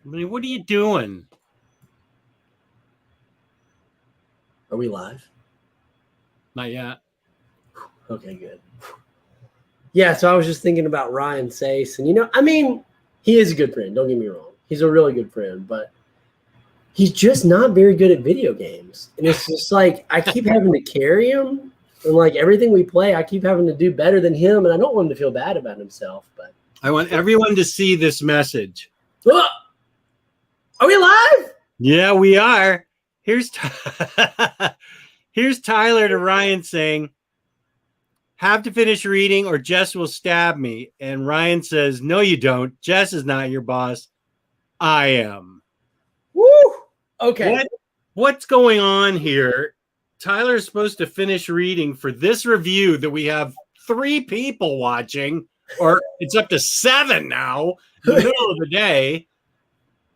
I mean, what are you doing? Are we live? Not yet. Okay, good. Yeah, so I was just thinking about Ryan Sace, and I mean, he is a good friend. Don't get me wrong; he's a really good friend, but he's just not very good at video games. And it's just like I keep having to carry him, and like everything we play, I keep having to do better than him, and I don't want him to feel bad about himself. But I want everyone to see this message. oh, are we live? Yeah, we are. Here's Tyler to Ryan saying, "Have to finish reading or Jess will stab me." And Ryan says, "No, you don't. Jess is not your boss. I am." Woo! Okay. What's going on here? Tyler's supposed to finish reading for this review that we have 3 people watching, or it's up to 7 now in the middle of the day.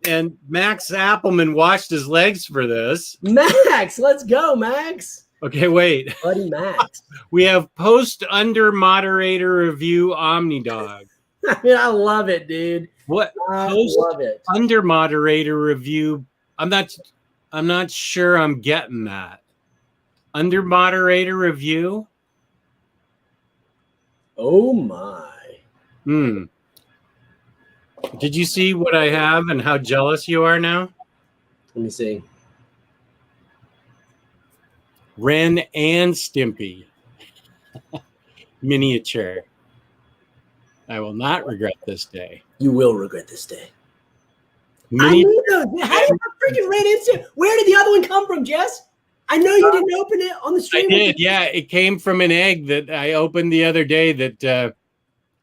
And Max Appleman washed his legs for this. Max, let's go, Max. Okay, wait. Buddy Max. We have post under moderator review OmniDog. I mean, I love it, dude. What I post love it. under moderator review? I'm not sure I'm getting that. Under moderator review? Oh my. Did you see what I have and how jealous you are now? Let me see. Ren and Stimpy. Miniature. I will not regret this day. You will regret this day. Mini- I knew those. How did I freaking ran into? Where did the other one come from, Jess? I know you didn't open it on the I stream. did, yeah. It came from an egg that I opened the other day that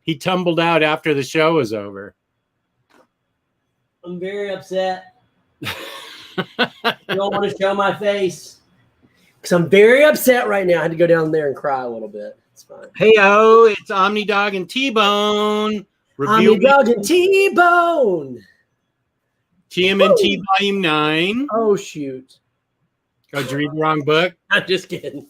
he tumbled out after the show was over. I'm very upset. I don't want to show my face. Because I'm very upset right now. I had to go down there and cry a little bit. It's fine. Hey-o, it's OmniDog and TBone. OmniDog and TBone. TMNT Volume 9. Oh, shoot. Oh, did you read the wrong book? I'm just kidding.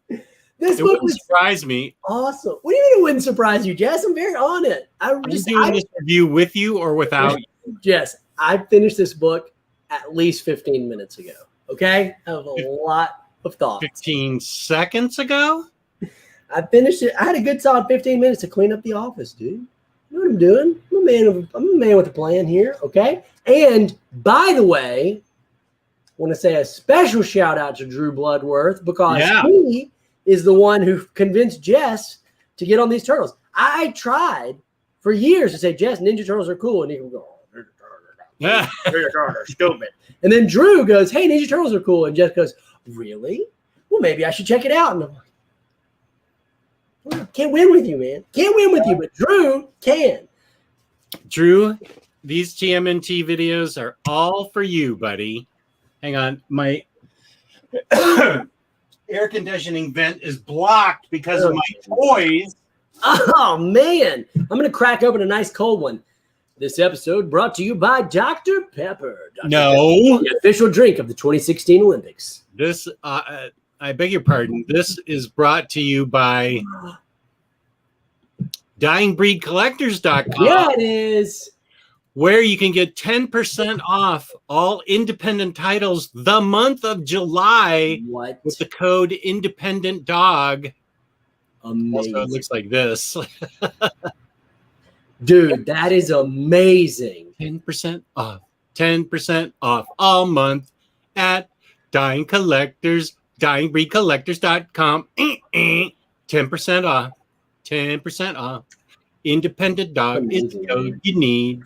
This It book wouldn't was surprise me. awesome. What do you mean it wouldn't surprise you, Jess? I'm very on it. I'm doing this review with you or without you? Jess, I finished this book at least 15 minutes ago. Okay? I have a lot of thoughts. 15 seconds ago? I finished it. I had a good solid 15 minutes to clean up the office, dude. You know what I'm doing? I'm a man with a plan here, okay? And by the way, I want to say a special shout out to Drew Bloodworth because he is the one who convinced Jess to get on these turtles. I tried for years to say, Jess, Ninja Turtles are cool. And he would go, Ninja Turtles are stupid. And then Drew goes, hey, Ninja Turtles are cool. And Jess goes, really? Well, maybe I should check it out. And I'm like, well, can't win with you, man. Can't win with you, but Drew can. Drew, these TMNT videos are all for you, buddy. Hang on. My air conditioning vent is blocked because of my toys. Oh, man. I'm going to crack open a nice cold one. This episode brought to you by Dr. Pepper. Dr. No. Pepper, the official drink of the 2016 Olympics. This, I beg your pardon. This is brought to you by DyingBreedCollectors.com. Yeah, it is. Where you can get 10% off all independent titles the month of July with the code Independent Dog. Amazing. Also, it looks like this. Dude, that is amazing. 10% off. 10% off all month at DyingBreedCollectors.com. 10% off. 10% off. Independent Dog is the code you need.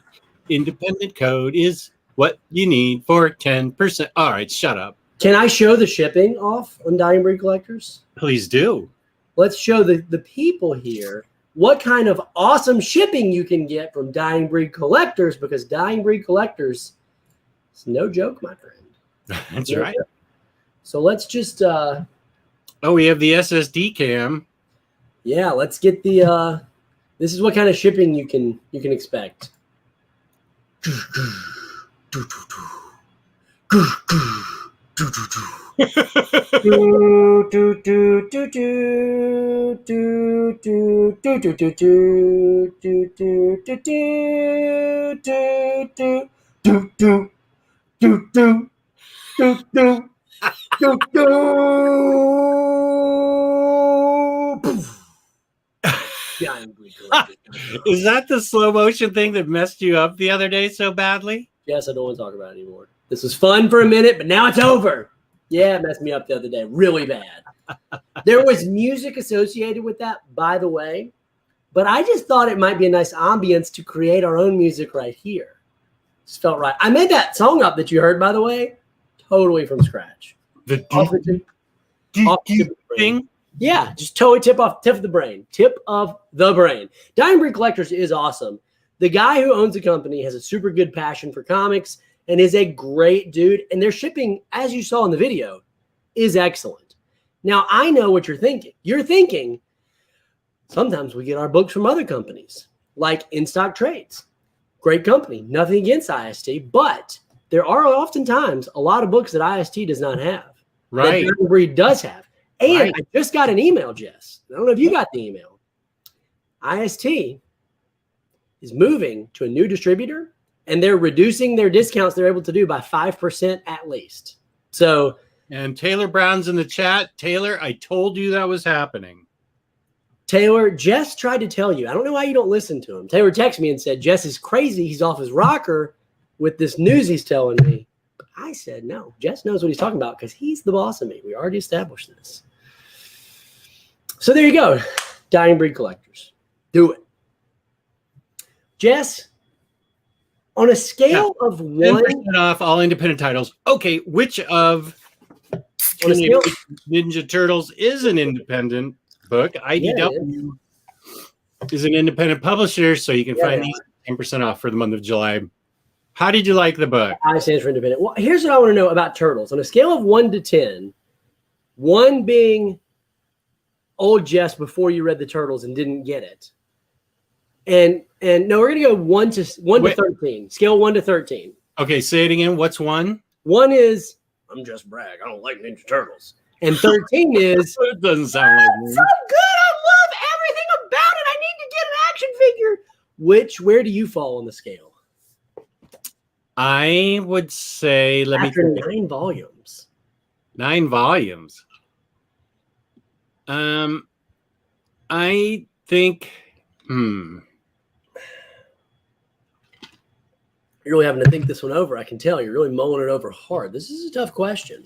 Independent code is what you need for 10%. All right, shut up. Can I show the shipping off on Dying Breed Collectors? Please do. Let's show the people here what kind of awesome shipping you can get from Dying Breed Collectors, because Dying Breed Collectors is no joke, my friend. That's right. Joke. So let's just oh, we have the SSD cam. Yeah, let's get the this is what kind of shipping you can expect. do do do do do do do do. Is that the slow motion thing that messed you up the other day so badly? Yes, I don't want to talk about it anymore. This was fun for a minute, but now it's over. Yeah, it messed me up the other day really bad. There was music associated with that, by the way, but I just thought it might be a nice ambience to create our own music right here. Just felt right. I made that song up that you heard, by the way, totally from scratch. The thing? Yeah, just totally tip of the brain. Tip of the brain. Dying Breed Collectors is awesome. The guy who owns the company has a super good passion for comics and is a great dude. And their shipping, as you saw in the video, is excellent. Now, I know what you're thinking. You're thinking, sometimes we get our books from other companies, like In Stock Trades. Great company. Nothing against IST, but there are oftentimes a lot of books that IST does not have. Right. That Dying Breed does have. And I just got an email, Jess. I don't know if you got the email. IST is moving to a new distributor, and they're reducing their discounts they're able to do by 5% at least. So, and Taylor Brown's in the chat. Taylor, I told you that was happening. Taylor, Jess tried to tell you. I don't know why you don't listen to him. Taylor texted me and said, Jess is crazy. He's off his rocker with this news he's telling me. I said, no, Jess knows what he's talking about because he's the boss of me. We already established this. So there you go. Dying Breed Collectors. Do it. Jess, on a scale of 1 off all independent titles. Okay, which of Ninja Turtles is an independent book? IDW is an independent publisher, so you can find these 10% off for the month of July. How did you like the book? I stands for independent. Well, here's what I want to know about Turtles. On a scale of 1 to 10, 1 being old Jess before you read the Turtles and didn't get it. And no, we're gonna go 1 to 13. Scale 1 to 13. Okay, say it again. What's 1? 1 is I'm just brag. I don't like Ninja Turtles. And 13 is it doesn't sound like me. So good. I love everything about it. I need to get an action figure. Where do you fall on the scale? I would say After 9 volumes. 9 volumes. I think You're really having to think this one over. I can tell you're really mulling it over hard. This is a tough question.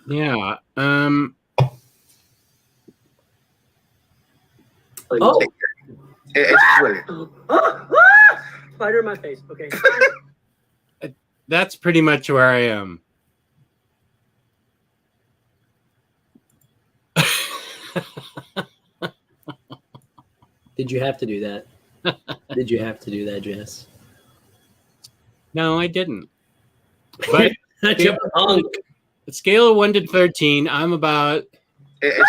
Yeah. Oh. Spider in my face. Okay. That's pretty much where I am. Did you have to do that? Did you have to do that, Jess? No, I didn't. But a scale of 1 to 13, I'm about. Okay.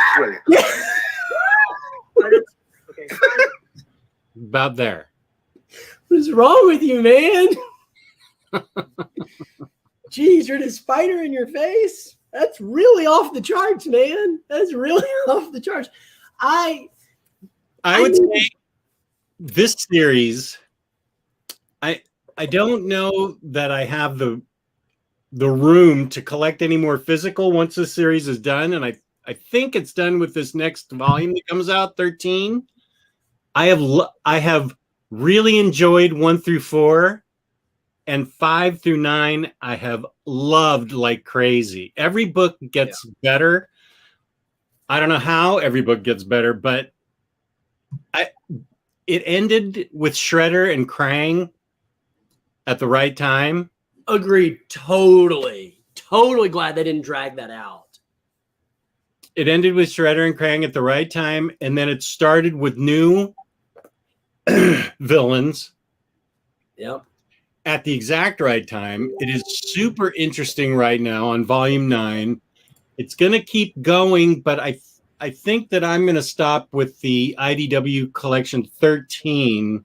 About there. What is wrong with you, man? Jeez, you're the spider in your face. That's really off the charts, man. That's really off the charts. I would say this series, I don't know that I have the room to collect any more physical once this series is done, and I think it's done with this next volume that comes out, 13. I have really enjoyed 1 through 4, and 5 through 9 I have loved like crazy. Every book gets better. I don't know how every book gets better, but it ended with Shredder and Krang at the right time. Agreed. Totally glad they didn't drag that out. It ended with Shredder and Krang at the right time, and then it started with new villains. Yep. At the exact right time. It is super interesting right now on volume 9. It's going to keep going, but I think that I'm going to stop with the IDW collection 13.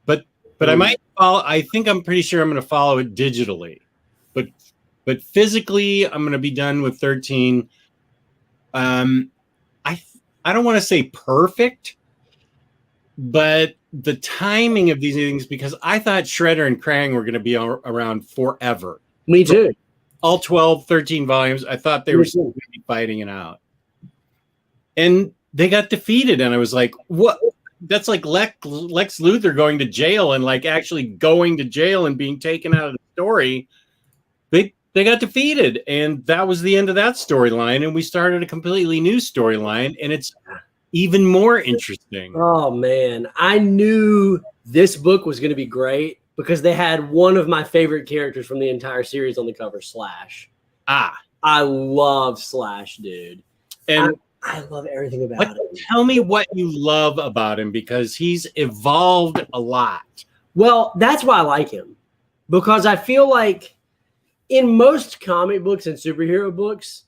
But I might follow. I think I'm pretty sure I'm going to follow it digitally, but physically I'm going to be done with 13. I don't want to say perfect, but the timing of these things, because I thought Shredder and Krang were going to be around forever. Me too. All 12, 13 volumes. I thought they were still going to be fighting it out. And they got defeated. And I was like, what? That's like Lex Luthor going to jail and like actually going to jail and being taken out of the story. They got defeated. And that was the end of that storyline. And we started a completely new storyline. And it's even more interesting. Oh, man. I knew this book was going to be great because they had one of my favorite characters from the entire series on the cover, Slash. I love Slash, dude. And I love everything about him. Tell me what you love about him, because he's evolved a lot. Well, that's why I like him, because I feel like in most comic books and superhero books,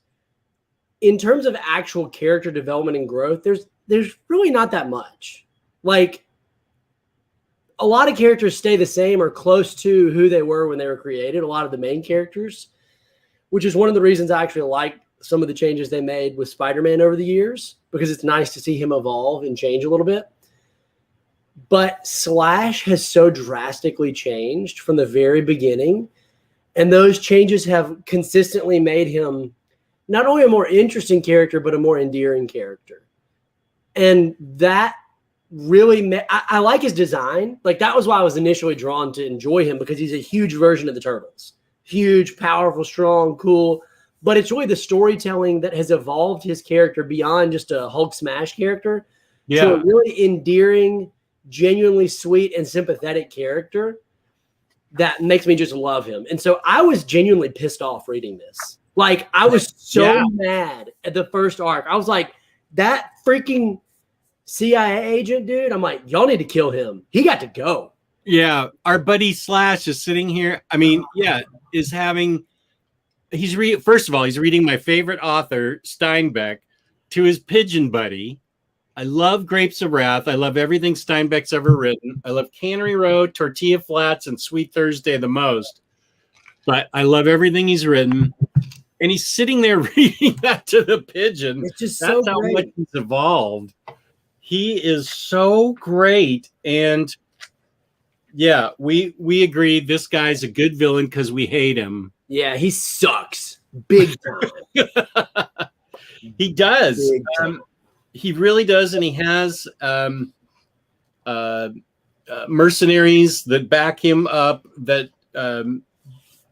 in terms of actual character development and growth, there's really not that much. Like, a lot of characters stay the same or close to who they were when they were created, a lot of the main characters, which is one of the reasons I actually like some of the changes they made with Spider-Man over the years, because it's nice to see him evolve and change a little bit. But Slash has so drastically changed from the very beginning, and those changes have consistently made him not only a more interesting character, but a more endearing character. And that really, I like his design. Like, that was why I was initially drawn to enjoy him, because he's a huge version of the Turtles. Huge, powerful, strong, cool. But it's really the storytelling that has evolved his character beyond just a Hulk smash character to a really endearing, genuinely sweet and sympathetic character that makes me just love him. And so I was genuinely pissed off reading this. Like, I was so mad at the first arc. I was like, that freaking CIA agent, dude, I'm like, y'all need to kill him. He got to go. Yeah. Our buddy Slash is sitting here. I mean, is having, first of all, he's reading my favorite author, Steinbeck, to his pigeon buddy. I love Grapes of Wrath. I love everything Steinbeck's ever written. I love Cannery Road, Tortilla Flats, and Sweet Thursday the most. But I love everything he's written. And he's sitting there reading that to the pigeon. It's just That's so how great. much he's evolved. He is so great. And yeah, we agree this guy's a good villain because we hate him. Yeah, he sucks big time. He does. Big time. He really does. And he has mercenaries that back him up, that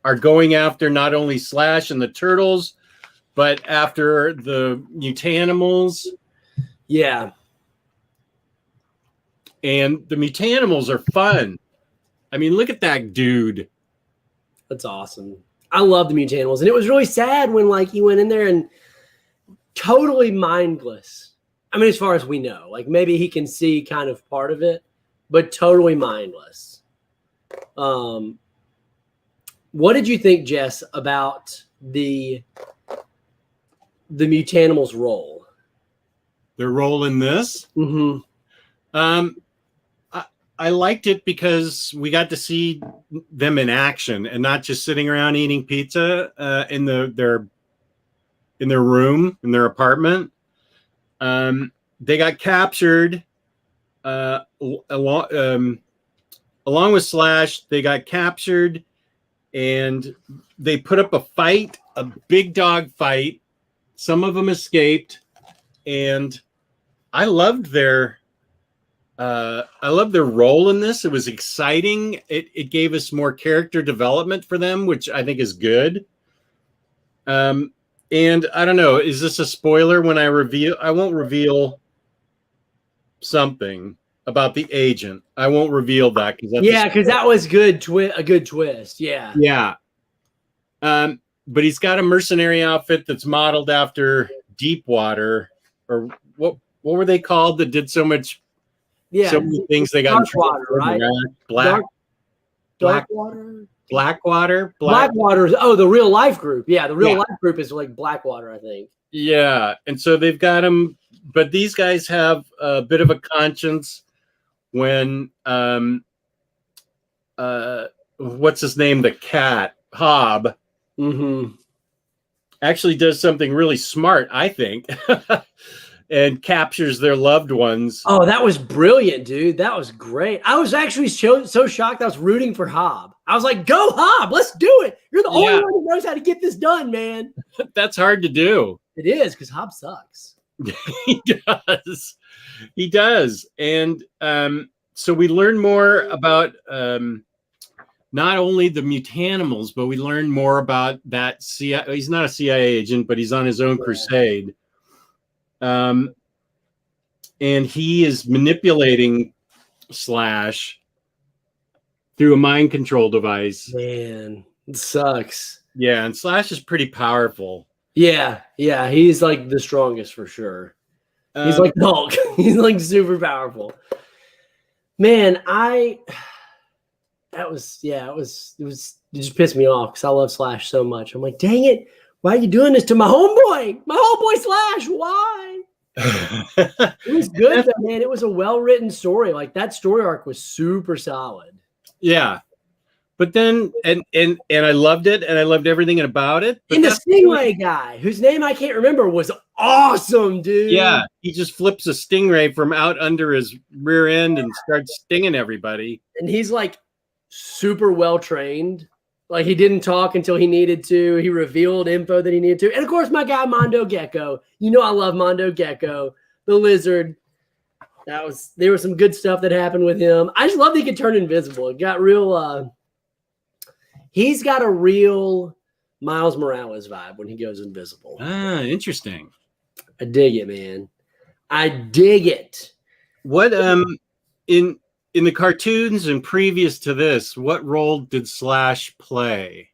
are going after not only Slash and the Turtles, but after the Mutanimals. Yeah. And the Mutanimals are fun. I mean, look at that dude. That's awesome. I love the Mutanimals. And it was really sad when, like, he went in there and totally mindless. I mean, as far as we know, like, maybe he can see kind of part of it, but totally mindless. What did you think, Jess, about the Mutanimals' role? Their role in this? Mm-hmm. I liked it because we got to see them in action and not just sitting around eating pizza in their room, in their apartment. They got captured along with Slash. They got captured, and they put up a fight, a big dog fight. Some of them escaped, and I loved their role in this. It was exciting. It gave us more character development for them, which I think is good. And I don't know, is this a spoiler when I won't reveal something about the agent. I won't reveal that because that was good. A good twist. Yeah. Yeah. But he's got a mercenary outfit that's modeled after Deepwater, or what were they called that did so much? Yeah. So many things they got in trouble, right? Blackwater. Blackwater. Oh, the real life group. Yeah, the real life group is like Blackwater, I think. Yeah, and so they've got them, but these guys have a bit of a conscience when what's his name? The cat, Hob, mm-hmm. actually does something really smart, I think. and captures their loved ones. Oh, that was brilliant, dude. That was great. I was actually so shocked. I was rooting for Hob. I was like, go Hob, let's do it. You're the only one who knows how to get this done, man. That's hard to do. It is, because Hob sucks. He does. He does. And so we learn more about not only the mutanimals, but we learn more about that CIA. He's not a CIA agent, but he's on his own crusade. And he is manipulating Slash through a mind control device. Man, it sucks. Yeah, and Slash is pretty powerful. Yeah, he's like the strongest for sure. He's like Hulk. He's like super powerful. Man, it just pissed me off because I love Slash so much. I'm like, dang it, why are you doing this to my homeboy? My homeboy Slash, why? It was good though, man. It was a well-written story. Like that story arc was super solid. Yeah. But then and I loved it, and I loved everything about it. And the Stingray guy, whose name I can't remember, was awesome, dude. Yeah, he just flips a Stingray from out under his rear end and starts stinging everybody. And he's like super well trained. Like he didn't talk until he needed to. He revealed info that he needed to. And of course, my guy Mondo Gecko. You know I love Mondo Gecko, the lizard. There was some good stuff that happened with him. I just love that he could turn invisible. It got real. He's got a real Miles Morales vibe when he goes invisible. Ah, interesting. I dig it, man. I dig it. What in the cartoons and previous to this, what role did Slash play?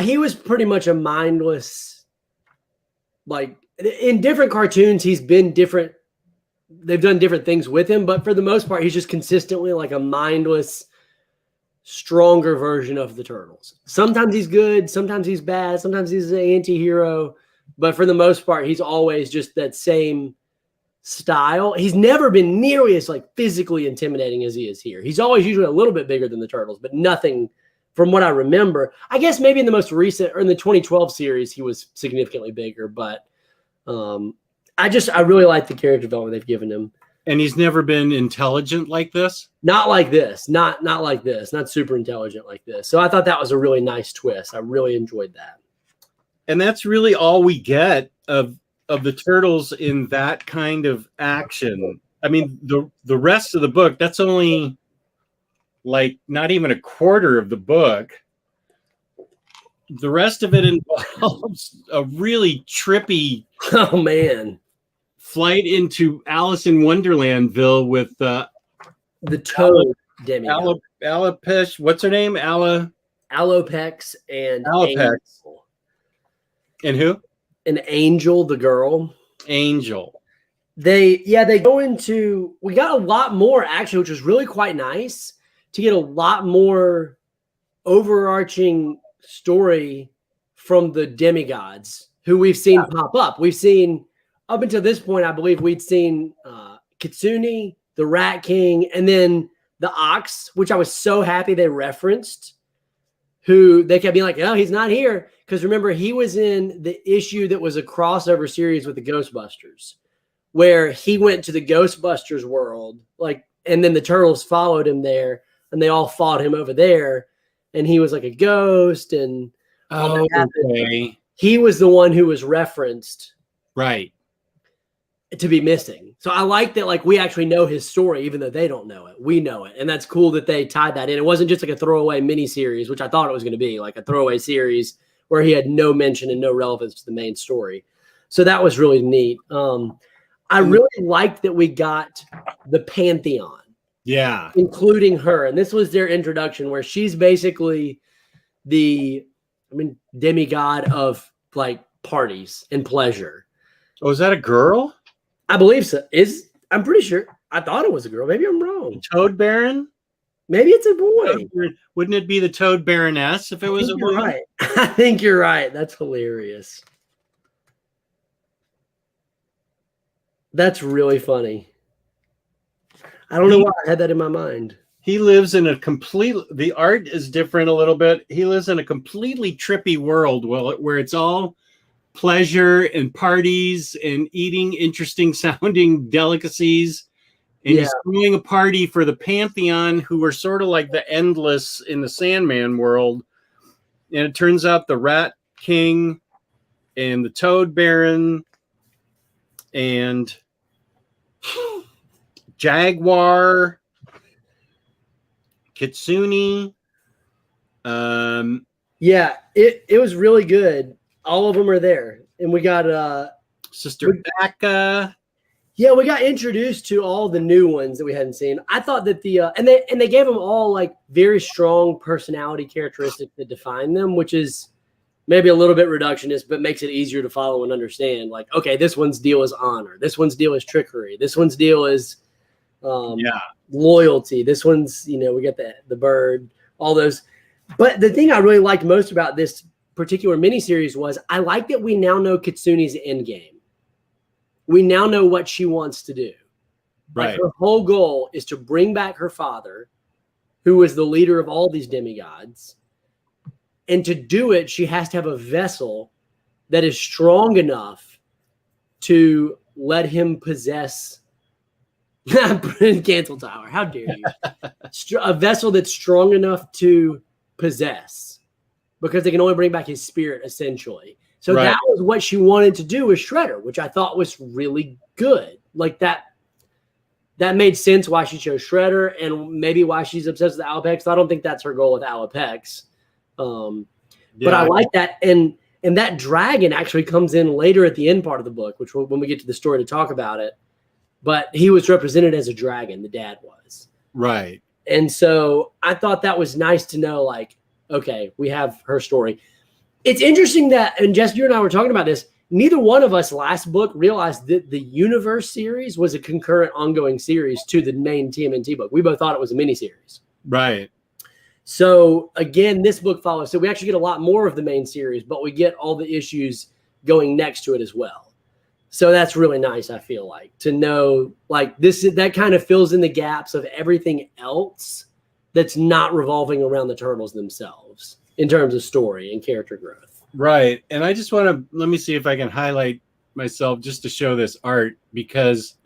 He was pretty much a mindless. Like in different cartoons, he's been different. They've done different things with him, but for the most part, he's just consistently like a mindless, stronger version of the Turtles. Sometimes he's good, sometimes he's bad, sometimes he's an anti-hero, but for the most part, he's always just that same style. He's never been nearly as like physically intimidating as he is here. He's always usually a little bit bigger than the Turtles, but nothing from what I remember. I guess maybe in the most recent or in the 2012 series, he was significantly bigger, but I really like the character development they've given him. And he's never been intelligent like this? Not like this. Not like this. Not super intelligent like this. So I thought that was a really nice twist. I really enjoyed that. And that's really all we get of the Turtles in that kind of action. I mean, the rest of the book, that's only like not even a quarter of the book. The rest of it involves a really trippy flight into Alice in Wonderlandville with the Toad demigod. Alopesh, what's her name? Alopex and Alopex. Angel. And who? And Angel, the girl. Angel. They go into, we got a lot more actually, which was really quite nice to get a lot more overarching story from the demigods who we've seen pop up. We've seen up until this point, I believe we'd seen Kitsune, the Rat King, and then the Ox, which I was so happy they referenced, who they kept being like, oh, he's not here. Because remember, he was in the issue that was a crossover series with the Ghostbusters, where he went to the Ghostbusters world, and then the Turtles followed him there, and they all fought him over there, and he was like a ghost, and okay. He was the one who was referenced, right, to be missing. So I like that, like, we actually know his story, even though they don't know it. We know it, and that's cool that they tied that in. It wasn't just like a throwaway mini series, which I thought it was going to be, like a throwaway series where he had no mention and no relevance to the main story. So that was really neat. I really liked that we got the pantheon. Yeah. Including her. And this was their introduction where she's basically demigod of like parties and pleasure. Oh, is that a girl? I believe so. I'm pretty sure. I thought it was a girl. Maybe I'm wrong. Toad Baron? Maybe it's a boy. Wouldn't it be the Toad Baroness if it was a boy? Right. I think you're right. That's hilarious. That's really funny. I don't know why I had that in my mind. He lives in the art is different a little bit. He lives in a completely trippy world where it's all pleasure and parties and eating interesting sounding delicacies. And he's throwing a party for the pantheon, who are sort of like the endless in the Sandman world. And it turns out the Rat King and the Toad Baron and Jaguar, Kitsune. Yeah, it was really good. All of them are there. And we got Sister Becca. Yeah, we got introduced to all the new ones that we hadn't seen. I thought that and they gave them all like very strong personality characteristics that define them, which is maybe a little bit reductionist, but makes it easier to follow and understand. Like, okay, this one's deal is honor. This one's deal is trickery. This one's deal is loyalty. This one's, we get the bird, all those. But the thing I really liked most about this particular miniseries was I like that we now know Kitsune's end game. We now know what she wants to do. Right. Like her whole goal is to bring back her father, who was the leader of all these demigods. And to do it, she has to have a vessel that is strong enough to let him possess. Cancel Tower. How dare you? A vessel that's strong enough to possess, because they can only bring back his spirit, essentially. So that was what she wanted to do with Shredder, which I thought was really good. Like that made sense why she chose Shredder, and maybe why she's obsessed with Alopex. I don't think that's her goal with Alopex. But I like that. And that dragon actually comes in later at the end part of the book, which when we get to the story to talk about it. But he was represented as a dragon, the dad was. Right. And so I thought that was nice to know, like, okay, we have her story. It's interesting that, and Jess, you and I were talking about this, neither one of us last book realized that the Universe series was a concurrent ongoing series to the main TMNT book. We both thought it was a miniseries. Right. So again, this book follows. So we actually get a lot more of the main series, but we get all the issues going next to it as well. So that's really nice, I feel like, to know like that kind of fills in the gaps of everything else that's not revolving around the turtles themselves in terms of story and character growth. Right. And I just want to, let me see if I can highlight myself just to show this art, because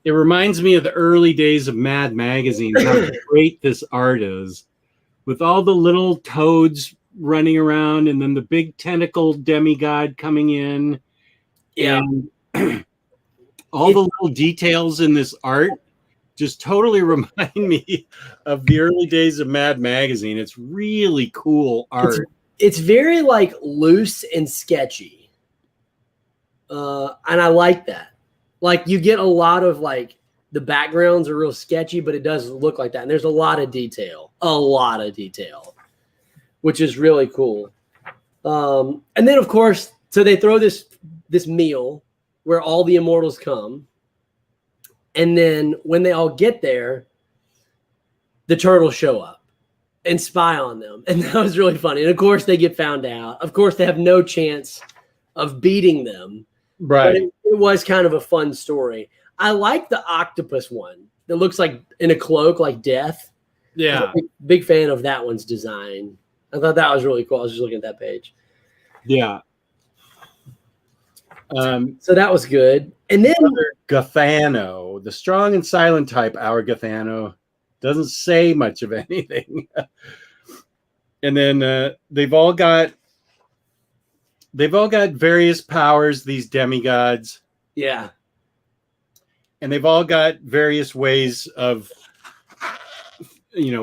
it reminds me of the early days of Mad Magazine, how great this art is, with all the little toads running around and then the big tentacled demigod coming in. Yeah. And all the little details in this art just totally remind me of the early days of Mad Magazine. It's really cool art. It's very like loose and sketchy. And I like that. Like you get a lot of like the backgrounds are real sketchy, but it does look like that. And there's a lot of detail, which is really cool. And then of course, so they throw this meal where all the immortals come. And then when they all get there, the turtles show up and spy on them. And that was really funny. And of course they get found out. Of course they have no chance of beating them. Right. But it was kind of a fun story. I like the octopus one that looks like in a cloak, like Death. Yeah. Big fan of that one's design. I thought that was really cool. I was just looking at that page. Yeah. So that was good. And then Gathano, the strong and silent type, our Gathano, doesn't say much of anything. And then they've all got various powers, these demigods. Yeah. And they've all got various ways of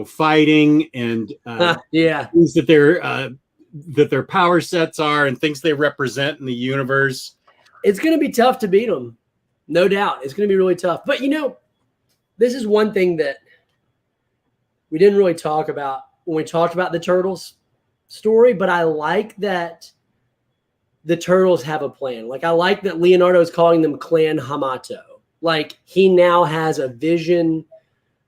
fighting and things that their power sets are and things they represent in the universe. It's going to be tough to beat them. No doubt. It's going to be really tough. But, this is one thing that we didn't really talk about when we talked about the Turtles story, but I like that the Turtles have a plan. Like, I like that Leonardo is calling them Clan Hamato. Like, he now has a vision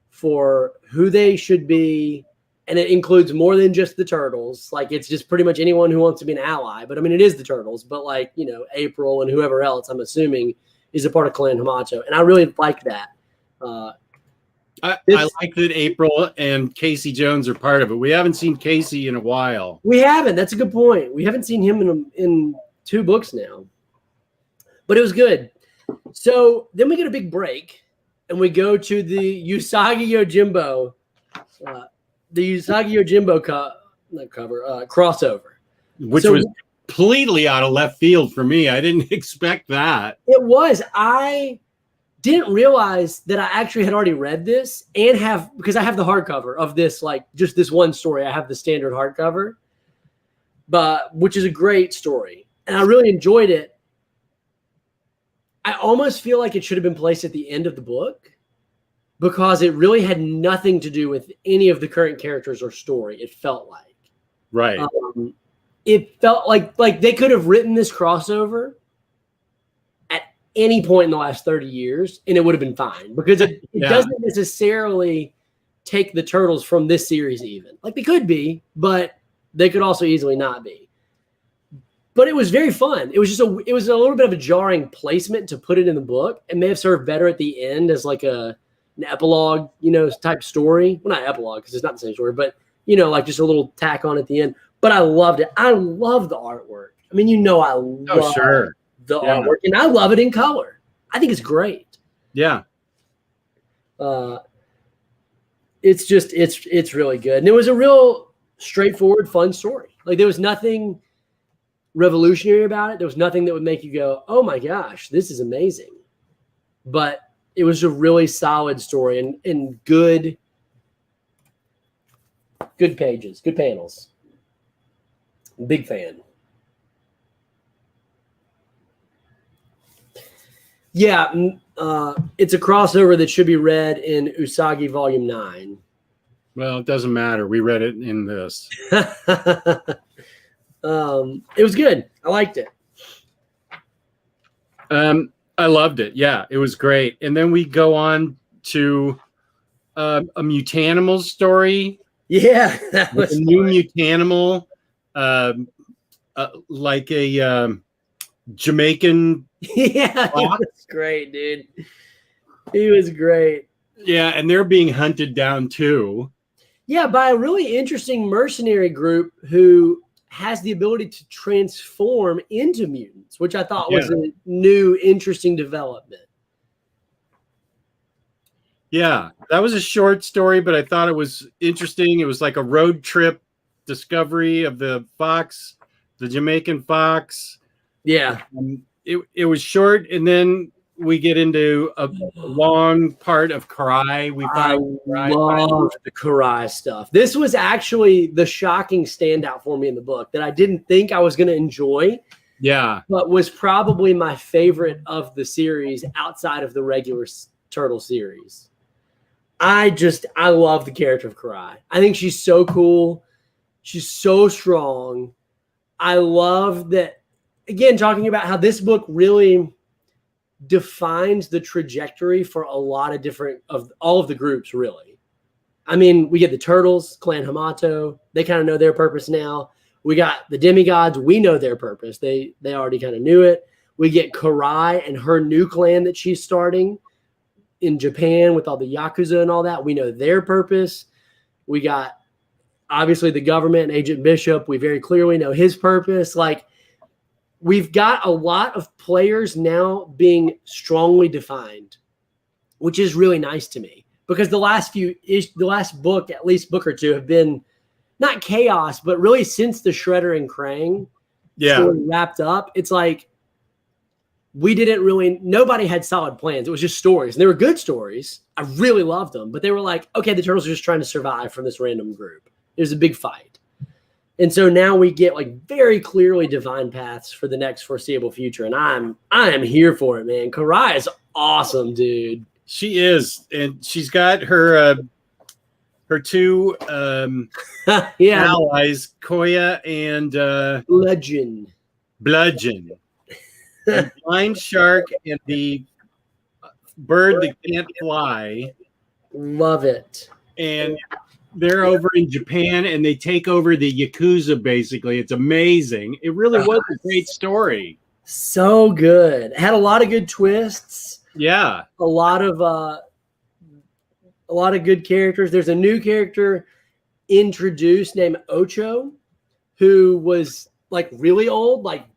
for who they should be, and it includes more than just the Turtles. Like, it's just pretty much anyone who wants to be an ally. But, I mean, it is the Turtles. But, like, April and whoever else, I'm assuming, is a part of Clan Hamato. And I really like that. I like that April and Casey Jones are part of it. We haven't seen Casey in a while. We haven't. That's a good point. We haven't seen him in 2 books now. But it was good. So then we get a big break, and we go to the Usagi Yojimbo, crossover. Which was completely out of left field for me. I didn't expect that. It was. I didn't realize that I actually had already read this and because I have the hardcover of this, like just this one story. I have the standard hardcover, which is a great story. And I really enjoyed it. I almost feel like it should have been placed at the end of the book because it really had nothing to do with any of the current characters or story. It felt like. Right. It felt like they could have written this crossover at any point in the last 30 years and it would have been fine because it doesn't necessarily take the turtles from this series even. Like they could be, but they could also easily not be. But it was very fun. It was it was a little bit of a jarring placement to put it in the book. It may have served better at the end as like an epilogue, type story. Well, not epilogue because it's not the same story, but like just a little tack on at the end. But I loved it. I love the artwork. I mean, I love the artwork, and I love it in color. I think it's great. Yeah. It's really good. And it was a real straightforward, fun story. Like there was nothing revolutionary about it. There was nothing that would make you go, oh my gosh, this is amazing. But it was a really solid story and good pages, good panels. Big fan. Yeah, it's a crossover that should be read in Usagi Volume 9. Well, it doesn't matter. We read it in this. It was good. I liked it. I loved it. Yeah, it was great. And then we go on to a Mutanimals story. Yeah, that was a new Mutanimal, like a Jamaican. Yeah, he was great, dude. He was great. Yeah, and they're being hunted down too. Yeah, by a really interesting mercenary group who has the ability to transform into mutants, which I thought was a new, interesting development. Yeah, that was a short story, but I thought it was interesting. It was like a road trip discovery of the fox, the Jamaican fox. Yeah. It was short, and then we get into a long part of Karai. I love the Karai stuff. This was actually the shocking standout for me in the book that I didn't think I was going to enjoy. Yeah. But was probably my favorite of the series outside of the regular Turtle series. I love the character of Karai. I think she's so cool. She's so strong. I love that, again, talking about how this book really defines the trajectory for a lot of all of the groups, really. I mean, we get the Turtles, Clan Hamato. They kind of know their purpose now. We got the demigods. We know their purpose. They already kind of knew it. We get Karai and her new clan that she's starting in Japan with all the Yakuza and all that. We know their purpose. We got, obviously, the government and Agent Bishop. We very clearly know his purpose. Like, we've got a lot of players now being strongly defined, which is really nice to me because the last book, at least book or two, have been not chaos, but really since the Shredder and Krang story wrapped up, it's like nobody had solid plans. It was just stories, and they were good stories. I really loved them, but they were like, okay, the Turtles are just trying to survive from this random group. It was a big fight. And so now we get like very clearly defined paths for the next foreseeable future. And I am here for it, man. Karai is awesome, dude. She is. And she's got her two allies, Koya and Bludgeon. The blind shark and the bird that can't fly. Love it. And they're over in Japan, and they take over the Yakuza, basically. It's amazing. It really was a great story. So good. It had a lot of good twists. Yeah. A lot of good characters. There's a new character introduced named Ocho, who was like really old, like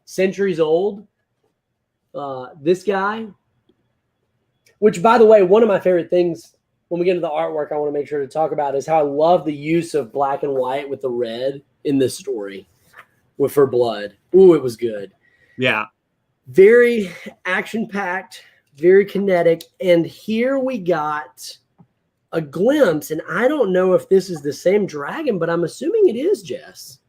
centuries old. This guy, which, by the way, one of my favorite things when we get into the artwork, I want to make sure to talk about is how I love the use of black and white with the red in this story with her blood. Ooh, it was good. Yeah. Very action-packed, very kinetic. And here we got a glimpse, and I don't know if this is the same dragon, but I'm assuming it is, Jess.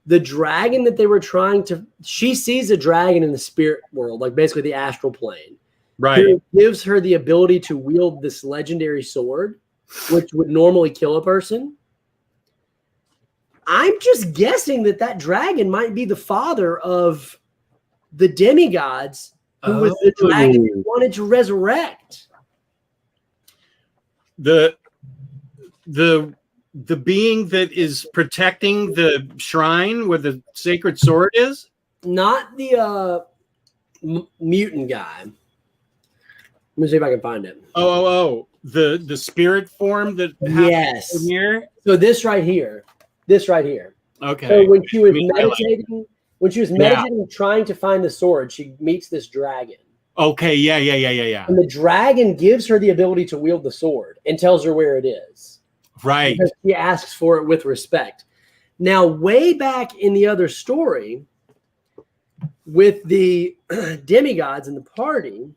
The dragon that they were trying to, she sees a dragon in the spirit world, like basically the astral plane. Right. Who gives her the ability to wield this legendary sword, which would normally kill a person. I'm just guessing that that dragon might be the father of the demigods, who was the dragon who wanted to resurrect. The being that is protecting the shrine where the sacred sword is? Not the mutant guy. Let me see if I can find it. Oh. The spirit form that yes in here? So this right here. Okay. So when she was meditating, trying to find the sword, she meets this dragon. Okay, yeah. And the dragon gives her the ability to wield the sword and tells her where it is. Right. Because she asks for it with respect. Now, way back in the other story, with the demigods in the party,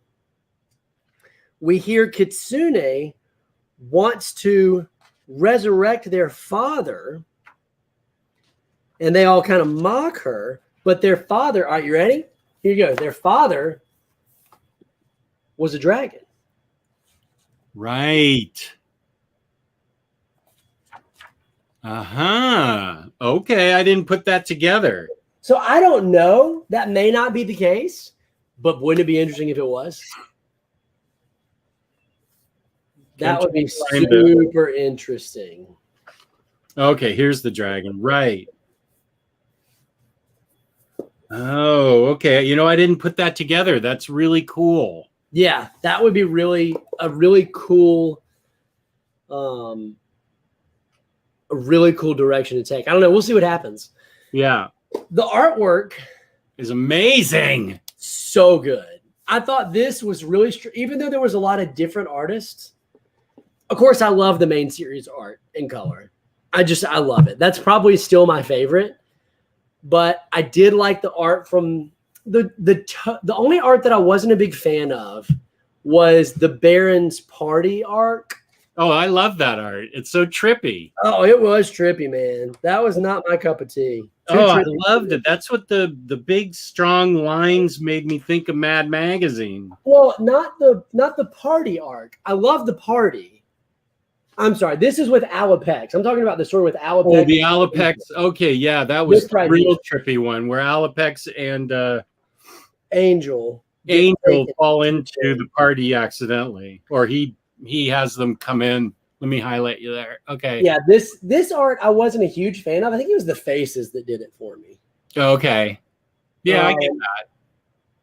we hear Kitsune wants to resurrect their father, and they all kind of mock her. But their father, all right, you ready? Here you go. Their father was a dragon. Right. Okay, I didn't put that together. So I don't know. That may not be the case, but wouldn't it be interesting if it was? That would be super interesting. Okay, here's the dragon. Right. Oh, okay. You know, I didn't put that together. That's really cool. Yeah, that would be a really cool direction to take. I don't know. We'll see what happens. Yeah. The artwork is amazing. So good. I thought this was really, even though there was a lot of different artists. Of course, I love the main series art in color. I love it. That's probably still my favorite. But I did like the art from the only art that I wasn't a big fan of was the Baron's party arc. Oh, I love that art. It's so trippy. Oh, it was trippy, man. That was not my cup of tea. I loved it. That's what the big strong lines made me think of Mad Magazine. Well, not the party arc. I love the party. I'm sorry. This is with Alopex. I'm talking about the story with Alopex. Oh, the Alopex. Okay, yeah, that was the real trippy one where Alopex and Angel fall into the party accidentally, or he has them come in. Let me highlight you there. Okay. Yeah, this art I wasn't a huge fan of. I think it was the faces that did it for me. Okay. Yeah, I get that.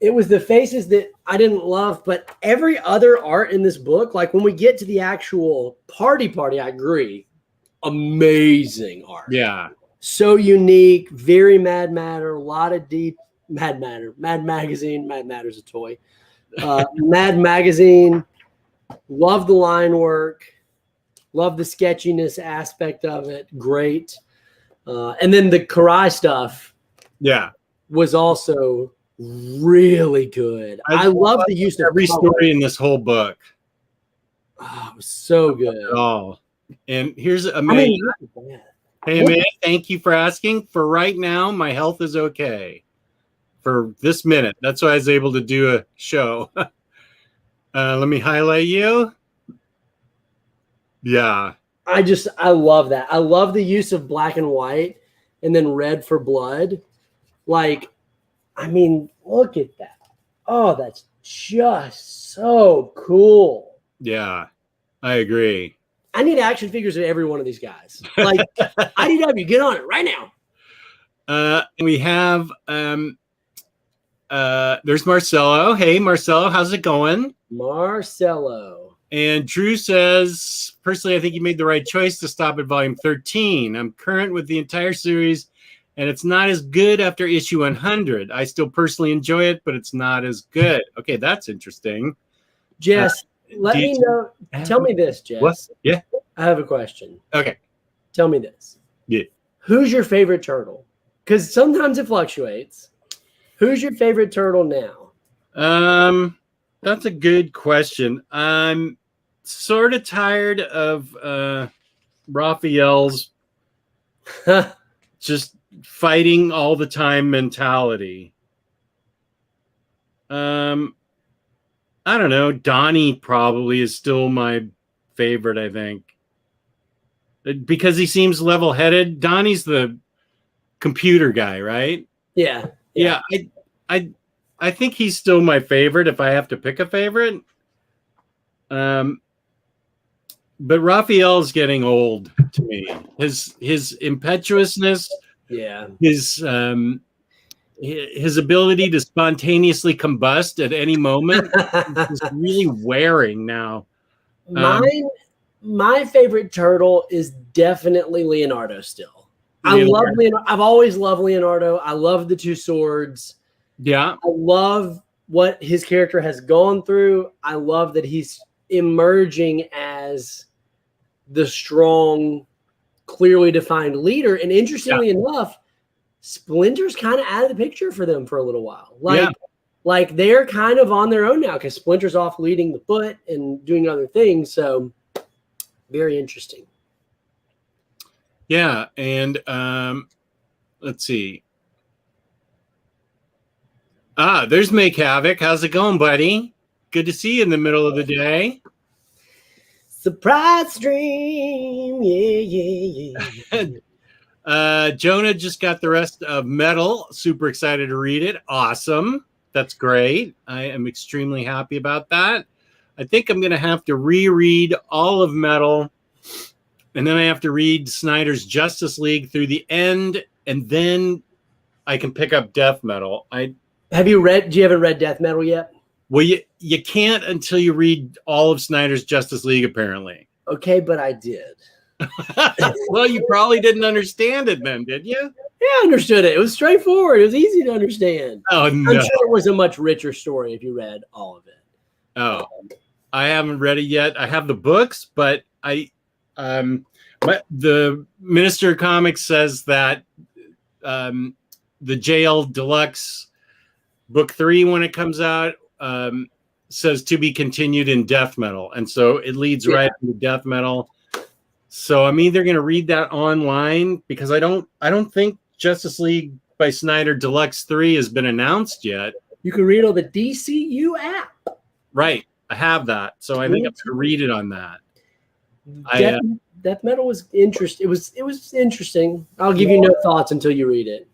It was the faces that I didn't love, but every other art in this book, like when we get to the actual party, I agree. Amazing art. Yeah. So unique, very Mad Matter, a lot of deep Mad Magazine. Mad Matter's a toy. Mad Magazine. Love the line work. Love the sketchiness aspect of it. Great. And then the Karai stuff. Yeah. Was also really good. I love the use of every story in this whole book. Oh, it was so good. Oh, and here's Amanda. Hey, Amanda, thank you for asking. For right now, my health is okay. For this minute, that's why I was able to do a show. Let me highlight you. Yeah. I love that. I love the use of black and white and then red for blood. Like, I mean, look at that. Oh, that's just so cool. Yeah, I agree. I need action figures of every one of these guys. Like, IDW, get on it right now. We have, there's Marcelo. Hey, Marcelo, how's it going? Marcelo. And Drew says, personally, I think you made the right choice to stop at volume 13. I'm current with the entire series and it's not as good after issue 100. I still personally enjoy it, but it's not as good. Okay, that's interesting. Jess, let me know. Tell me this, Jess. What? Yeah. I have a question. Okay. Tell me this. Yeah. Who's your favorite turtle? Because sometimes it fluctuates. Who's your favorite turtle now? That's a good question. I'm sort of tired of Raphael's just fighting all the time mentality. I don't know. Donnie probably is still my favorite, I think. Because he seems level-headed. Donnie's the computer guy, right? Yeah. Yeah, I think he's still my favorite if I have to pick a favorite. But Raphael's getting old to me. His impetuousness, Yeah. His ability to spontaneously combust at any moment is really wearing now. My favorite turtle is definitely Leonardo still. I've always loved Leonardo. I love the two swords. Yeah. I love what his character has gone through. I love that he's emerging as the strong, clearly defined leader. And interestingly enough, Splinter's kind of out of the picture for them for a little while. Like they're kind of on their own now because Splinter's off leading the foot and doing other things. So very interesting. Yeah. And let's see. There's Make Havoc. How's it going, buddy? Good to see you in the middle of the day. Surprise stream. Yeah. Jonah just got the rest of Metal. Super excited to read it. Awesome. That's great. I am extremely happy about that. I think I'm going to have to reread all of Metal, and then I have to read Snyder's Justice League through the end, and then I can pick up Death Metal. Do you haven't read Death Metal yet? Well, you can't until you read all of Snyder's Justice League, apparently. Okay, but I did. Well, you probably didn't understand it then, did you? Yeah, I understood it. It was straightforward. It was easy to understand. Oh, no. I'm sure it was a much richer story if you read all of it. Oh, I haven't read it yet. I have the books, but the Minister of Comics says that the JL Deluxe book 3, when it comes out, says to be continued in Death Metal, and so it leads right into Death Metal. So I'm either going to read that online because I don't think Justice League by Snyder Deluxe 3 has been announced yet. You can read it on the DCU app. Right. I have that. So I think I'm going to read it on that. Death Metal was interesting. It was interesting. I'll give you no thoughts until you read it.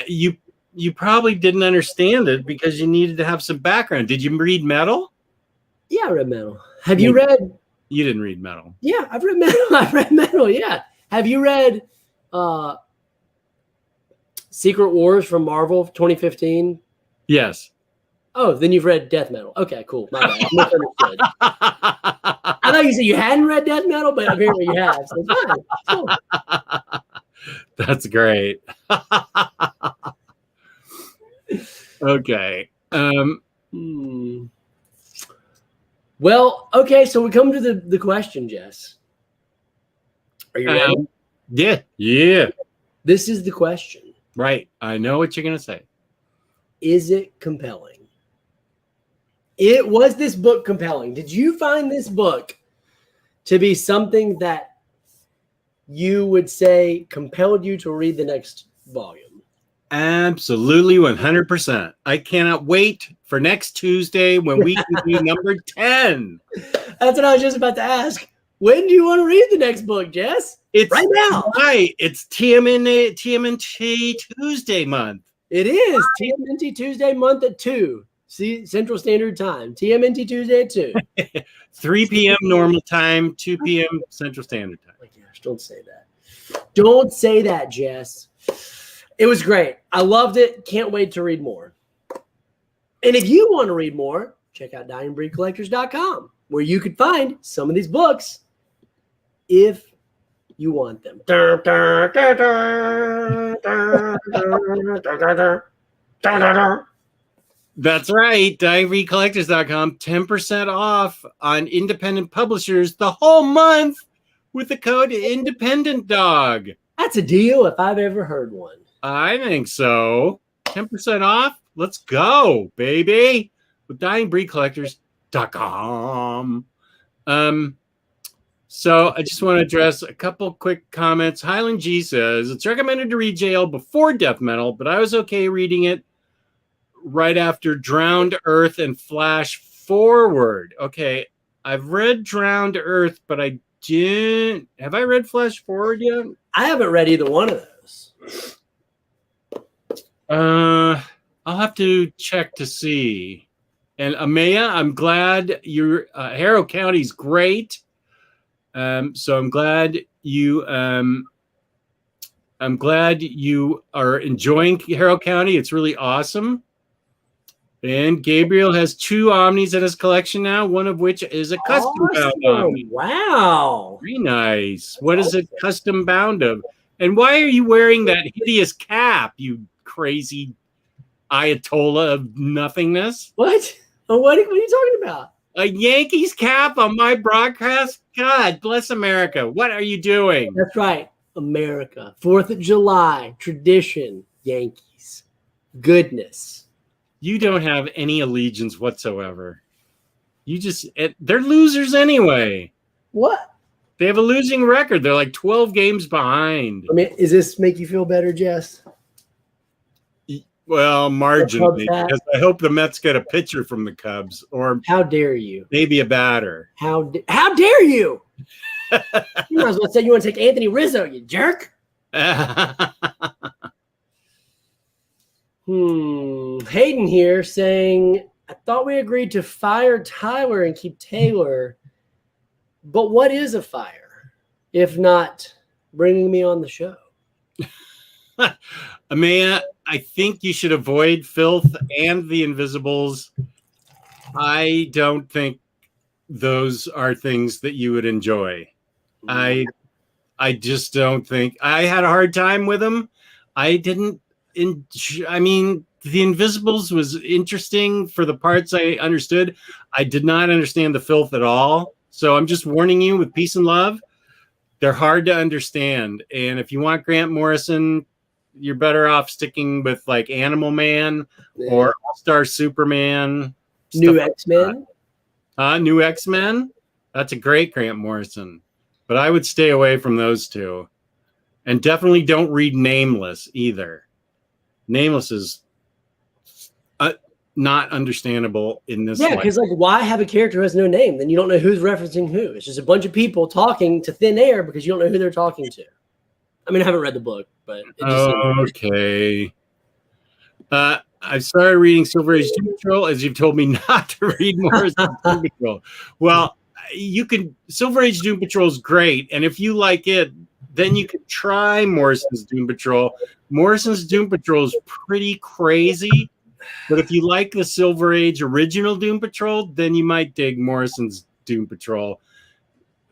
You probably didn't understand it because you needed to have some background. Did you read Metal? Yeah, I read Metal. Have you read? You didn't read Metal. Yeah, I've read Metal. I've read Metal. Yeah. Have you read Secret Wars from Marvel 2015? Yes. Oh, then you've read Death Metal. Okay, cool. My bad. Misunderstood. I thought you said you hadn't read Death Metal, but apparently you have. So it's fine. Cool. That's great. Okay. Well, okay, so we come to the question, Jess. Are you ready? Yeah. This is the question. Right. I know what you're going to say. Is it compelling? Was this book compelling? Did you find this book to be something that you would say compelled you to read the next volume? Absolutely, 100%. I cannot wait for next Tuesday when we can do number 10. That's what I was just about to ask. When do you want to read the next book, Jess? It's right now. Right. It's TMNT Tuesday month. It is TMNT Tuesday month at 2. See, Central Standard Time. TMNT Tuesday at 2. 3 p.m. normal time, 2 p.m. Central Standard Time. Oh my gosh, don't say that. Don't say that, Jess. It was great. I loved it. Can't wait to read more. And if you want to read more, check out DyingBreedCollectors.com, where you could find some of these books if You want them. That's right. DyingBreedCollectors.com. 10% off on independent publishers the whole month with the code Independent Dog. That's a deal if I've ever heard one. I think so. 10% off. Let's go, baby. With DyingBreedCollectors.com. So I just want to address a couple quick comments. Highland G says, it's recommended to read JL before Death Metal, but I was okay reading it right after Drowned Earth and Flash Forward. Okay, I've read Drowned Earth, but I didn't. Have I read Flash Forward yet? I haven't read either one of those. I'll have to check to see. And Amaya, I'm glad your Harrow County's great. So I'm glad you are enjoying Harrow County. It's really awesome. And Gabriel has 2 Omnis in his collection now, one of which is a custom bound Omni. Wow. Very nice. What is it custom bound of? And why are you wearing that hideous cap, you crazy Ayatollah of nothingness? What? What are you talking about? A Yankees cap on my broadcast? God bless America. What are you doing? That's right. America. 4th of July. Tradition. Yankees. Goodness. You don't have any allegiance whatsoever. They're losers anyway. What? They have a losing record. They're like 12 games behind. I mean, does this make you feel better, Jess? Well, marginally, because I hope the Mets get a pitcher from the Cubs, or how dare you? Maybe a batter. How dare you? You might as well say you want to take Anthony Rizzo, you jerk. Hayden here saying, I thought we agreed to fire Tyler and keep Taylor, but what is a fire if not bringing me on the show? Amaya, I think you should avoid Filth and the Invisibles. I don't think those are things that you would enjoy. I just don't think. I had a hard time with them. I mean, the Invisibles was interesting for the parts I understood. I did not understand the Filth at all. So I'm just warning you with peace and love. They're hard to understand. And if you want Grant Morrison, you're better off sticking with like Animal Man or All-Star Superman. New X-Men? New X-Men? That's a great Grant Morrison. But I would stay away from those two. And definitely don't read Nameless either. Nameless is not understandable in this way. Yeah, because like, why have a character who has no name? Then you don't know who's referencing who. It's just a bunch of people talking to thin air because you don't know who they're talking to. I mean, I haven't read the book, but it just okay. I started reading Silver Age Doom Patrol, as you've told me not to read Morrison's Doom Patrol. Well, Silver Age Doom Patrol is great, and if you like it, then you could try Morrison's Doom Patrol. Morrison's Doom Patrol is pretty crazy, but if you like the Silver Age original Doom Patrol, then you might dig Morrison's Doom Patrol.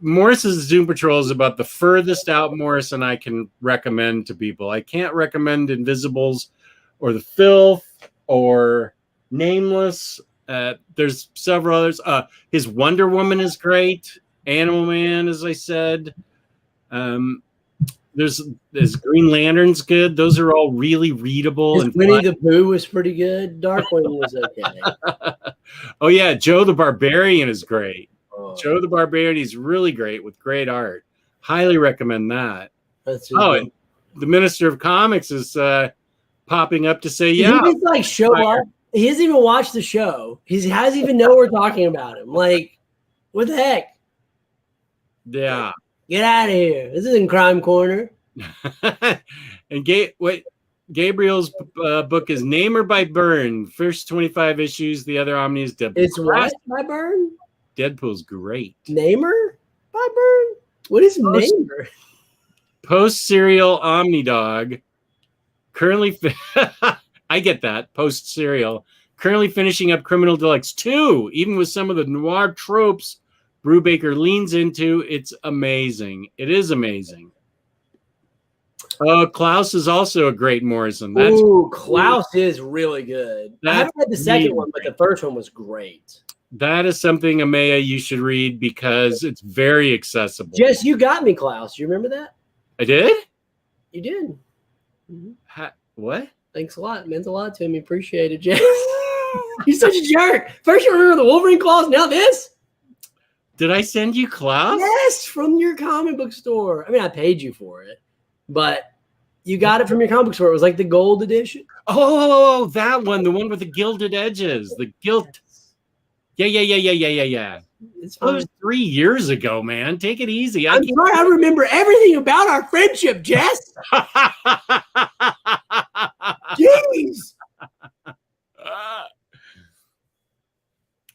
Morrison's Doom Patrol is about the furthest out Morrison I can recommend to people. I can't recommend Invisibles or The Filth or Nameless. There's several others. His Wonder Woman is great. Animal Man, as I said. There's Green Lantern's good. Those are all really readable. And Winnie the Pooh was pretty good. Darkwing was okay. Oh yeah, Joe the Barbarian is great. Joe the Barbarian is really great with great art. Highly recommend that. And the Minister of Comics is popping up to say, yeah. He just like show up. He hasn't even watched the show. He hasn't even know we're talking about him. Like, what the heck? Yeah. Get out of here. This isn't Crime Corner. And Gabriel's book is Namer by Byrne. First 25 issues. The other Omni is Deadpool. It's what by Byrne? Deadpool's great. Namer by Byrne? What is Namer? Post-serial OmniDog. Currently, I get that. Post-serial. Currently finishing up Criminal Deluxe 2. Even with some of the noir tropes Brubaker leans into, it's amazing. It is amazing. Oh, Klaus is also a great Morrison. Ooh, Klaus is really good. I haven't read the second really one, but the first one was great. That is something, Amaya, you should read because it's very accessible. Jess, you got me, Klaus. You remember that? I did? You did. Mm-hmm. What? Thanks a lot. It meant a lot to me. Appreciate it, Jess. You're such a jerk. First you remember the Wolverine claws, now this. Did I send you Klaus? Yes, from your comic book store. I mean, I paid you for it, but you got it from your comic book store. It was like the gold edition. Oh, that one, the one with the gilded edges, the gilt. Yeah. It's That was 3 years ago, man. Take it easy. I'm sorry, I remember everything about our friendship, Jess. Jeez.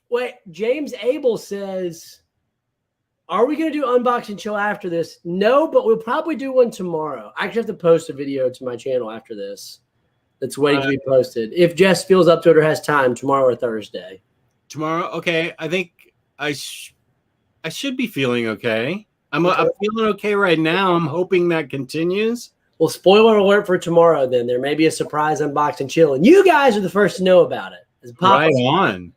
Wait, James Abel says, are we going to do unboxing show after this? No, but we'll probably do one tomorrow. I actually have to post a video to my channel after this that's waiting to be posted. If Jess feels up to it or has time, tomorrow or Thursday. Tomorrow? Okay. I think I should be feeling okay. I'm feeling okay right now. I'm hoping that continues. Well, spoiler alert for tomorrow then. There may be a surprise unboxing chill, and you guys are the first to know about it. Right on.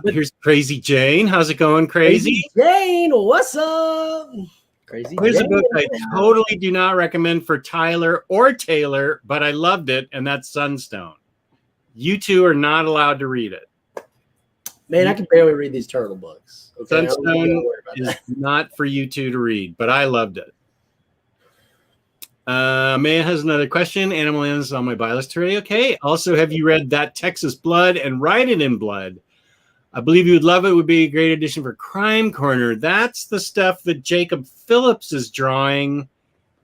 Here's Crazy Jane. How's it going, Crazy? Jane, what's up? Crazy Here's Jane. a book I totally do not recommend for Tyler or Taylor, but I loved it, and that's Sunstone. You two are not allowed to read it. Man, I can barely read these turtle books. Okay, Sunstone is not for you two to read, but I loved it. Maya has another question. Animal is on my buy list today. Okay. Also, have you read That Texas Blood and Write It in Blood? I believe you would love it. Would be a great addition for Crime Corner. That's the stuff that Jacob Phillips is drawing,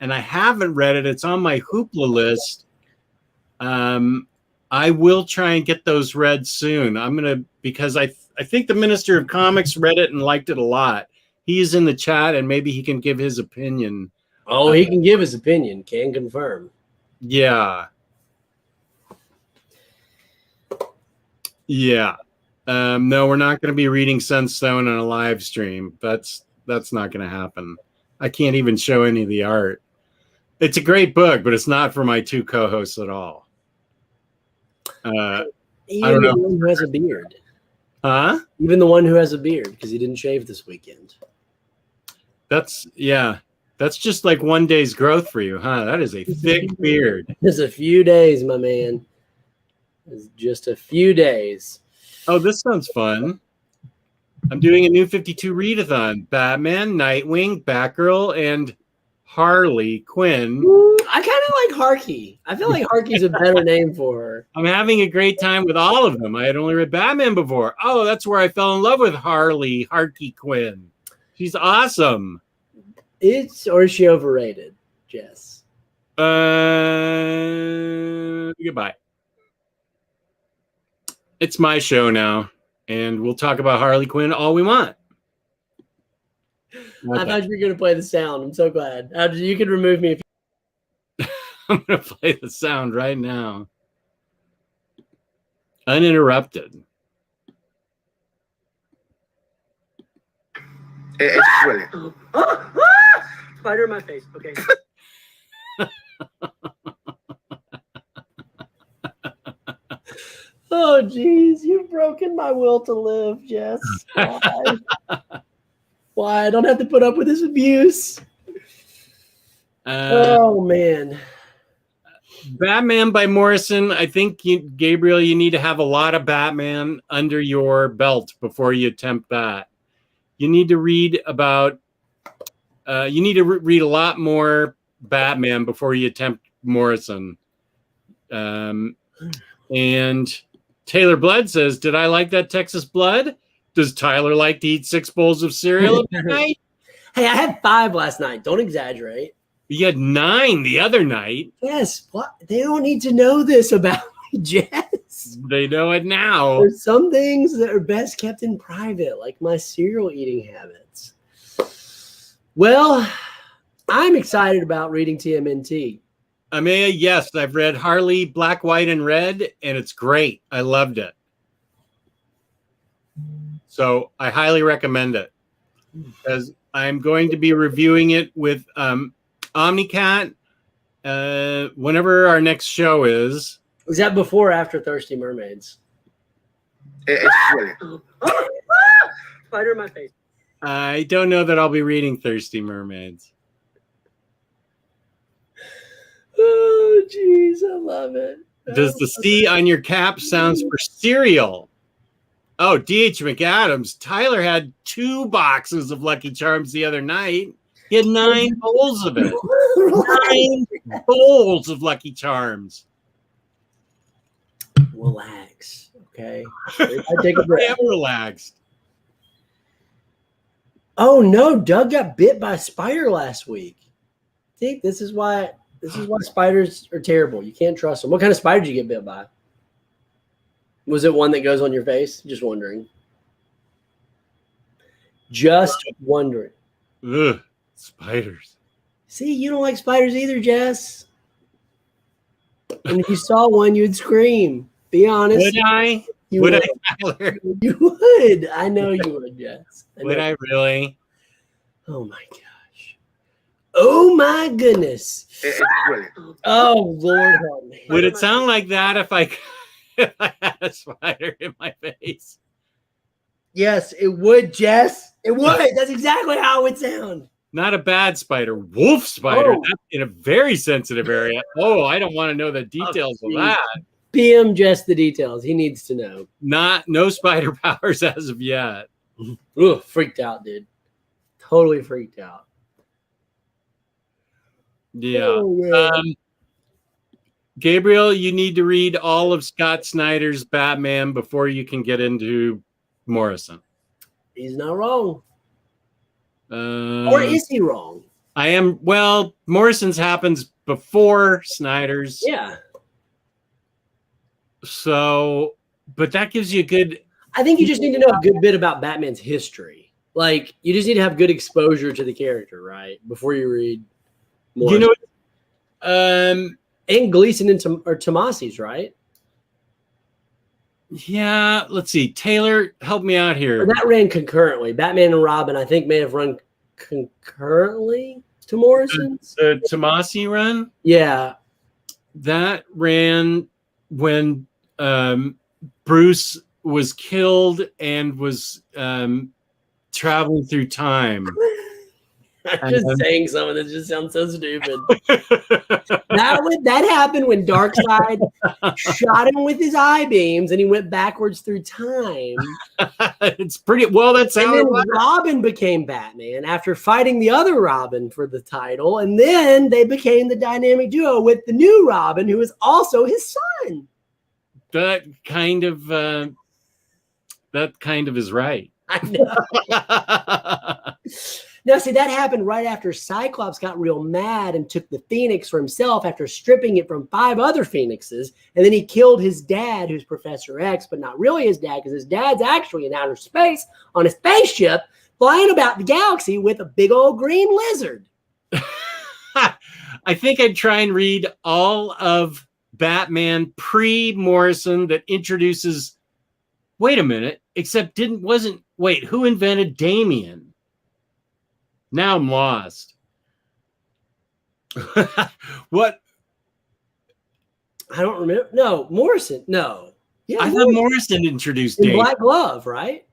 and I haven't read it. It's on my Hoopla list. I will try and get those read soon. Because I think the Minister of Comics read it and liked it a lot. He's in the chat, and maybe he can give his opinion. Oh, he can give his opinion. Can confirm. Yeah. No, we're not going to be reading Sunstone on a live stream. That's not going to happen. I can't even show any of the art. It's a great book, but it's not for my two co-hosts at all. Even I don't know. the one who has a beard. Huh? Even the one who has a beard because he didn't shave this weekend. That's just like one day's growth for you, huh? That is a thick beard. Just a few days, my man. It's just a few days. Oh, this sounds fun. I'm doing a new 52 readathon. Batman, Nightwing, Batgirl, and Harley Quinn. I kind of like Harkey. I feel like Harkey's a better name for her. I'm having a great time with all of them. I had only read Batman before. Oh, that's where I fell in love with Harley Quinn. She's awesome. Or is she overrated, Jess? Goodbye. It's my show now, and we'll talk about Harley Quinn all we want. I thought you were going to play the sound. I'm so glad. You can remove me if I'm going to play the sound right now. Uninterrupted. It's brilliant. Spider in my face. Okay. Oh, geez. You've broken my will to live, Jess. Why? Why? I don't have to put up with this abuse. Oh, man. Batman by Morrison. I think, Gabriel, you need to have a lot of Batman under your belt before you attempt that. You need to read about... you need to read a lot more Batman before you attempt Morrison. And Taylor Blood says, did I like that Texas Blood? Does Tyler like to eat 6 bowls of cereal at night? Hey, I had 5 last night. Don't exaggerate. You had 9 the other night. Yes. What? They don't need to know this about me, Jess. They know it now. There's some things that are best kept in private, like my cereal eating habits. Well, I'm excited about reading TMNT. Amaya, yes, I've read Harley Black, White, and Red, and it's great. I loved it. So I highly recommend it because I'm going to be reviewing it with Omnicat, whenever our next show is. Was that before or after Thirsty Mermaids? Spider in my face. I don't know that I'll be reading Thirsty Mermaids. Oh, jeez, I love it. Does the C on your cap sounds for cereal? Oh, D.H. McAdams. Tyler had 2 boxes of Lucky Charms the other night. He had 9 bowls of it. 9 bowls of Lucky Charms. Relax, okay? I take a breath. I am relaxed. Oh no, Doug got bit by a spider last week. See, this is why spiders are terrible. You can't trust them. What kind of spider did you get bit by? Was it one that goes on your face? Just wondering. Just wondering. Ugh, spiders. See, you don't like spiders either, Jess. And if you saw one, you'd scream. Be honest. Would I? You would would. I, Tyler? You would. I know you would, Jess. Would I really? Oh my gosh. Oh my goodness. Oh Lord help me. Would it sound like that if I had a spider in my face? Yes, it would, Jess. It would. That's exactly how it would sound. Not a bad spider, wolf spider. Oh. That's in a very sensitive area. Oh, I don't want to know the details of that. PM Jess the details. He needs to know. No spider powers as of yet. Ugh, freaked out, dude. Totally freaked out. Yeah. Oh, Gabriel, you need to read all of Scott Snyder's Batman before you can get into Morrison. He's not wrong. Or is he wrong? I am. Well, Morrison's happens before Snyder's. Yeah. So, but that gives you a good. I think you just need to know a good bit about Batman's history. Like, you just need to have good exposure to the character, right? Before you read Morrison. You know, and Gleason and Tomasi's, right? Yeah, let's see. Taylor, help me out here. Or that ran concurrently. Batman and Robin, I think, may have run concurrently to Morrison's. The Tomasi run? Yeah. That ran when Bruce was killed and was traveling through time. I'm just saying something that just sounds so stupid. That happened when Darkseid shot him with his eye beams and he went backwards through time. It's pretty well. That's how. And then Robin became Batman after fighting the other Robin for the title, and then they became the dynamic duo with the new Robin, who is also his son. That kind of is right. I know. Now, see, that happened right after Cyclops got real mad and took the Phoenix for himself after stripping it from 5 other Phoenixes. And then he killed his dad, who's Professor X, but not really his dad, because his dad's actually in outer space on a spaceship flying about the galaxy with a big old green lizard. I think I'd try and read all of Batman pre-Morrison that introduces. Wait a minute, except who invented Damian? Now I'm lost. What? I don't remember. No, Morrison. No. Yeah, I thought Morrison introduced Damian. In Black Glove, right?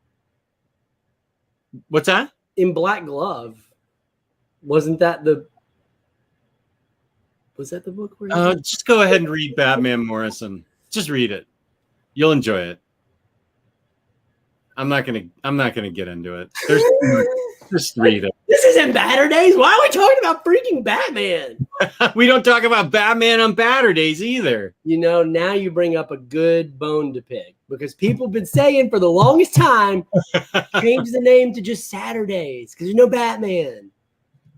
What's that? In Black Glove. Wasn't that the... Was that the book? Just go ahead and read Batman Morrison. Just read it. You'll enjoy it. I'm not gonna get into it. Just read it. This isn't Batter Days. Why are we talking about freaking Batman? We don't talk about Batman on Batter Days either. You know, now you bring up a good bone to pick, because people have been saying for the longest time, change the name to just Saturdays because there's no Batman.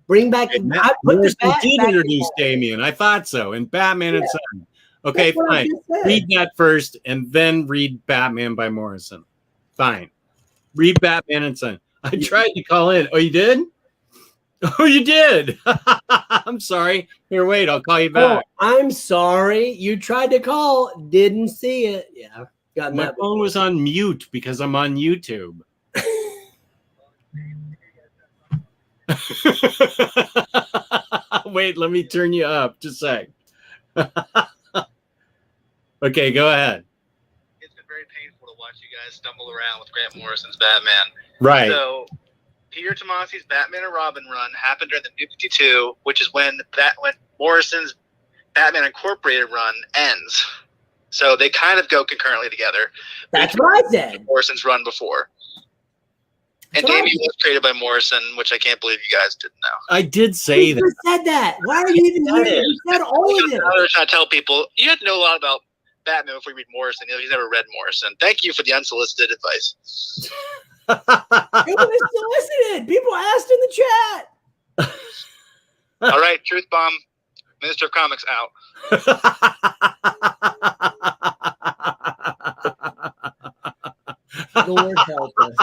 Bring back. I put the Bat did introduce Damian. I thought so. And Batman and Son. Okay, fine. Read that first, and then read Batman by Morrison. Fine. Read Batman and Son. I tried to call in. Oh, you did? Oh, you did. I'm sorry. Here, wait. I'll call you back. Oh, I'm sorry. You tried to call. Didn't see it. Yeah. My phone was on mute because I'm on YouTube. Wait, let me turn you up. Just a sec. Okay, go ahead. It's been very painful to watch you guys stumble around with Grant Morrison's Batman. Right. So, Peter Tomasi's Batman and Robin run happened during the New 52, which is when Morrison's Batman Incorporated run ends. So they kind of go concurrently together. That's what I said. Morrison's run before. And Damien was created by Morrison, which I can't believe you guys didn't know. I did say that. You said that. Why are you even here? You said all of it. Now they're trying to tell people, you have to know a lot about Batman before you read Morrison. He's never read Morrison. Thank you for the unsolicited advice. People solicited. People asked in the chat. All right, Truth Bomb, Minister of Comics out. Lord help us.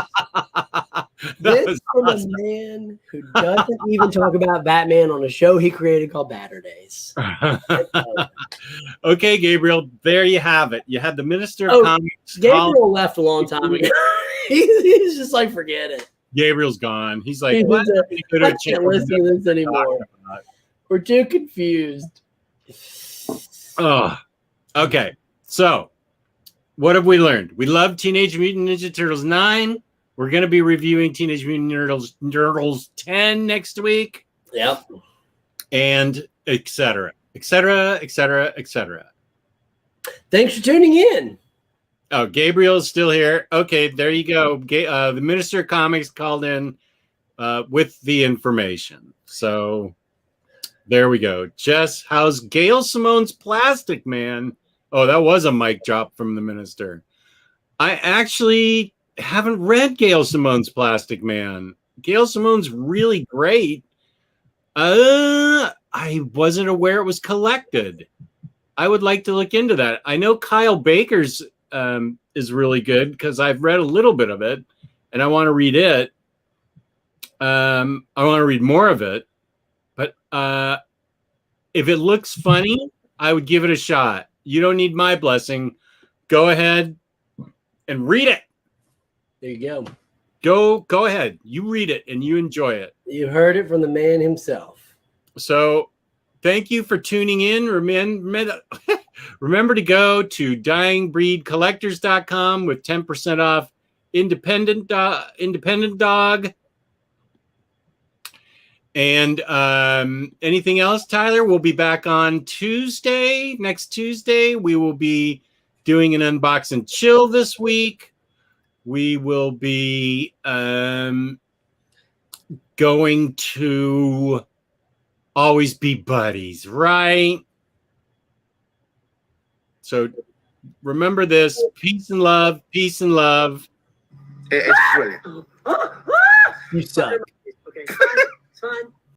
This from a man who doesn't even talk about Batman on a show he created called Batter Days. Okay, Gabriel, there you have it. You had the Minister of Comics. Gabriel left a long time ago. He's just like, forget it. Gabriel's gone. He's like, I can't listen to this anymore. We're too confused. Oh, okay. So, what have we learned? We love Teenage Mutant Ninja Turtles 9. We're going to be reviewing Teenage Mutant Ninja Turtles 10 next week. Yep. And et cetera, et cetera, et cetera, et cetera. Thanks for tuning in. Oh, Gabriel's still here. Okay, there you go. The Minister of Comics called in with the information. So there we go. Jess, how's Gail Simone's Plastic Man? Oh, that was a mic drop from the Minister. I actually haven't read Gail Simone's Plastic Man. Gail Simone's really great. I wasn't aware it was collected. I would like to look into that. I know Kyle Baker's is really good because I've read a little bit of it and I want to read it. I want to read more of it. But if it looks funny, I would give it a shot. You don't need my blessing. Go ahead and read it. There you go. Go ahead. You read it and you enjoy it. You heard it from the man himself. So thank you for tuning in. Remember to go to dyingbreedcollectors.com with 10% off Independent Dog. And anything else, Tyler? We'll be back on Tuesday. Next Tuesday, we will be doing an unbox and chill this week. We will be going to always be buddies, right? So remember this. Peace and love. Peace and love. It's brilliant. You suck. Okay, it's fine.